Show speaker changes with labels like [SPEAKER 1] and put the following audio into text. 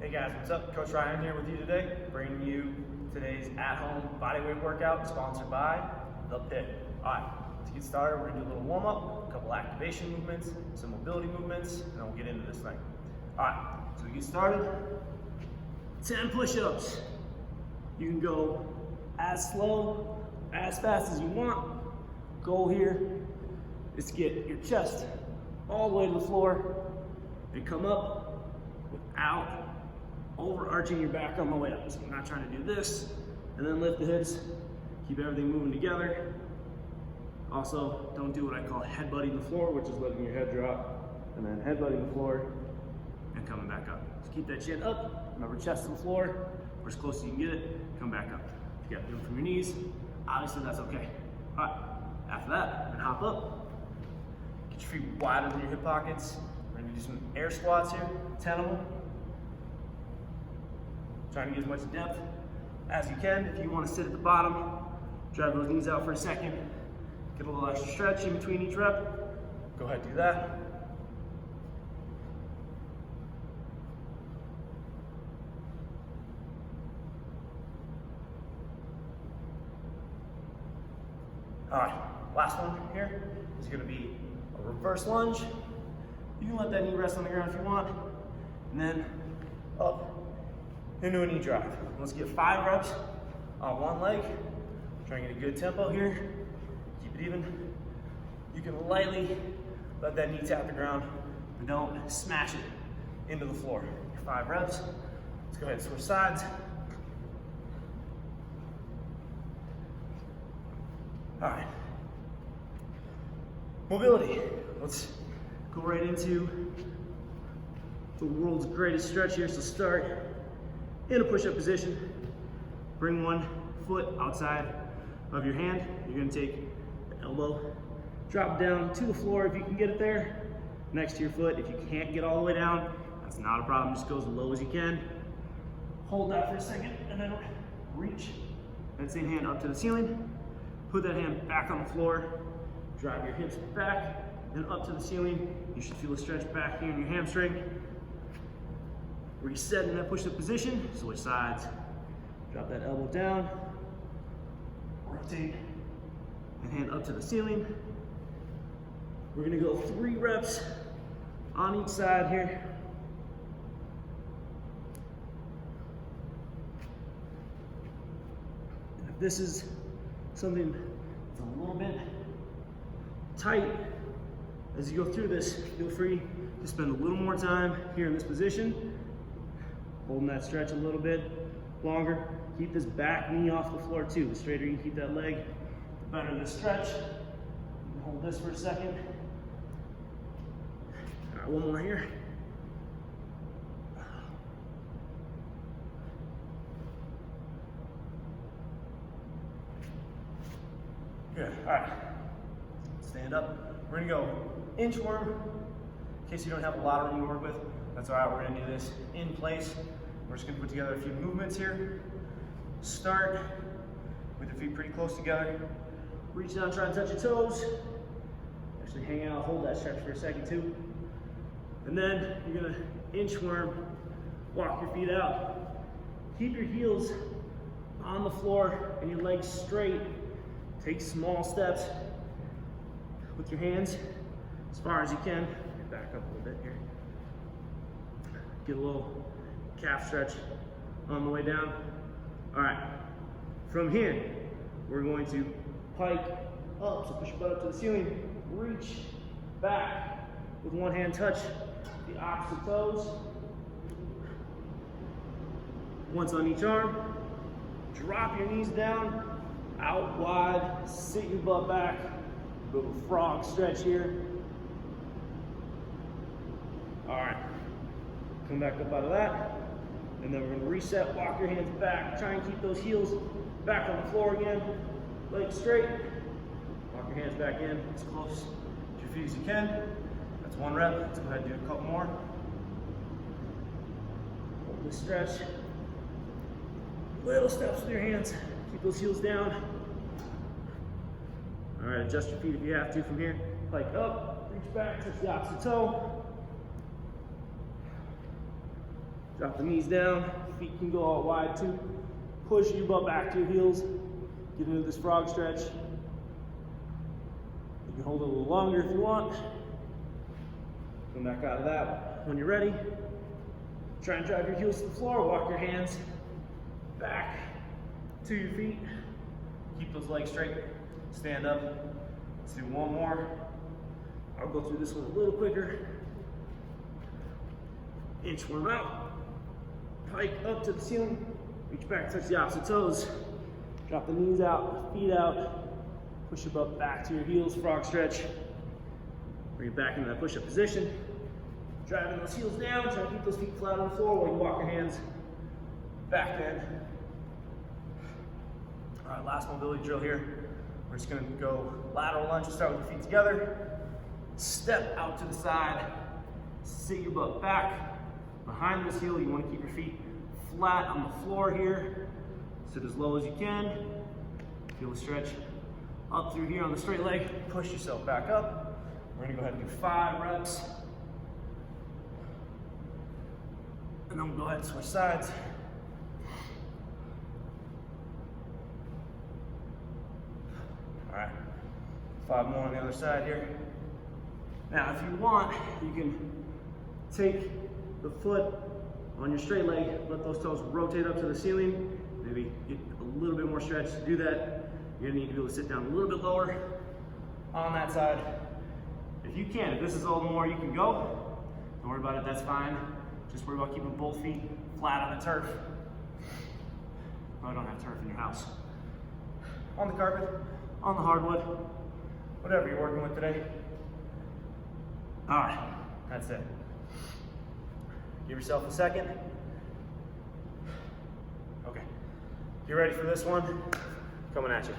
[SPEAKER 1] Hey guys, what's up? Coach Ryan here with you today, bringing you today's at-home bodyweight workout sponsored by The Pit. Alright, to get started, we're going to do a little warm-up, a couple activation movements, some mobility movements, and then we'll get into this thing. Alright, so to get started, 10 push-ups. You can go as slow, as fast as you want. Goal here is to get your chest all the way to the floor and come up without overarching your back on the way up. So I'm not trying to do this and then lift the hips, keep everything moving together. Also, don't do what I call headbutting the floor, which is letting your head drop and then headbutting the floor and coming back up. So keep that chin up, remember chest to the floor, or as close as you can get it, come back up. If you got to do it from your knees, obviously that's okay. All right, after that, then hop up, get your feet wider than your hip pockets. We're gonna do some air squats here, 10 of them. Trying to get as much depth as you can. If you want to sit at the bottom, drive those knees out for a second, get a little extra stretch in between each rep, go ahead and do that. All right, last one here is going to be a reverse lunge. You can let that knee rest on the ground if you want, and then up into a knee drive. Let's get 5 reps on one leg. Try and get a good tempo here. Keep it even. You can lightly let that knee tap the ground, but don't smash it into the floor. 5 reps. Let's go ahead and switch sides. All right. Mobility. Let's go right into the world's greatest stretch here. So start in a push-up position. Bring one foot outside of your hand. You're gonna take the elbow, drop down to the floor if you can get it there, next to your foot. If you can't get all the way down, that's not a problem. Just go as low as you can. Hold that for a second and then reach that same hand up to the ceiling. Put that hand back on the floor. Drive your hips back and up to the ceiling. You should feel a stretch back here in your hamstring. Reset in that push-up position, switch sides. Drop that elbow down, rotate, and hand up to the ceiling. We're gonna go 3 reps on each side here. And if this is something that's a little bit tight, as you go through this, feel free to spend a little more time here in this position. Holding that stretch a little bit longer. Keep this back knee off the floor too. The straighter you can keep that leg, the better the stretch. Hold this for a second. All right, one more here. Good, all right. Stand up. We're gonna go inchworm. In case you don't have a lot of room to work with, that's all right, we're gonna do this in place. We're just gonna put together a few movements here. Start with your feet pretty close together. Reach down, try and touch your toes. Actually hang out, hold that stretch for a second too. And then you're gonna inchworm, walk your feet out. Keep your heels on the floor and your legs straight. Take small steps with your hands as far as you can. Back up a little bit here. Get a little calf stretch on the way down. All right, from here, we're going to pike up. So push your butt up to the ceiling, reach back with one hand, touch the opposite toes. Once on each arm, drop your knees down, out wide, sit your butt back, little frog stretch here. All right, come back up out of that. And then we're gonna reset, walk your hands back. Try and keep those heels back on the floor again. Legs straight. Walk your hands back in as close to your feet as you can. That's 1 rep. Let's go ahead and do a couple more. Hold this stretch. Little steps with your hands. Keep those heels down. All right, adjust your feet if you have to from here. Pike up, reach back, touch the opposite toe. Drop the knees down, feet can go out wide too. Push your butt back to your heels. Get into this frog stretch. You can hold it a little longer if you want. Come back out of that. When you're ready, try and drive your heels to the floor. Walk your hands back to your feet. Keep those legs straight. Stand up. Let's do one more. I'll go through this one a little quicker. Inch one out. Pike up to the ceiling. Reach back, touch the opposite toes. Drop the knees out, feet out. Push your butt back to your heels, frog stretch. Bring it back into that push-up position. Driving those heels down, try to keep those feet flat on the floor while you walk your hands back in. All right, last mobility drill here. We're just gonna go lateral lunge. We'll start with your feet together. Step out to the side. Sit your butt back. Behind this heel, you wanna keep your feet flat on the floor here. Sit as low as you can. Feel the stretch up through here on the straight leg. Push yourself back up. We're gonna go ahead and do 5 reps. And then we'll go ahead and switch sides. All right, 5 more on the other side here. Now, if you want, you can take the foot on your straight leg, let those toes rotate up to the ceiling, maybe get a little bit more stretch. To do that, you're gonna need to be able to sit down a little bit lower on that side. If you can, if this is all the more you can go, don't worry about it, that's fine. Just worry about keeping both feet flat on the turf. Probably don't have turf in your house. On the carpet, on the hardwood, whatever you're working with today. All right, that's it. Give yourself a second. Okay, get ready for this one. Coming at you.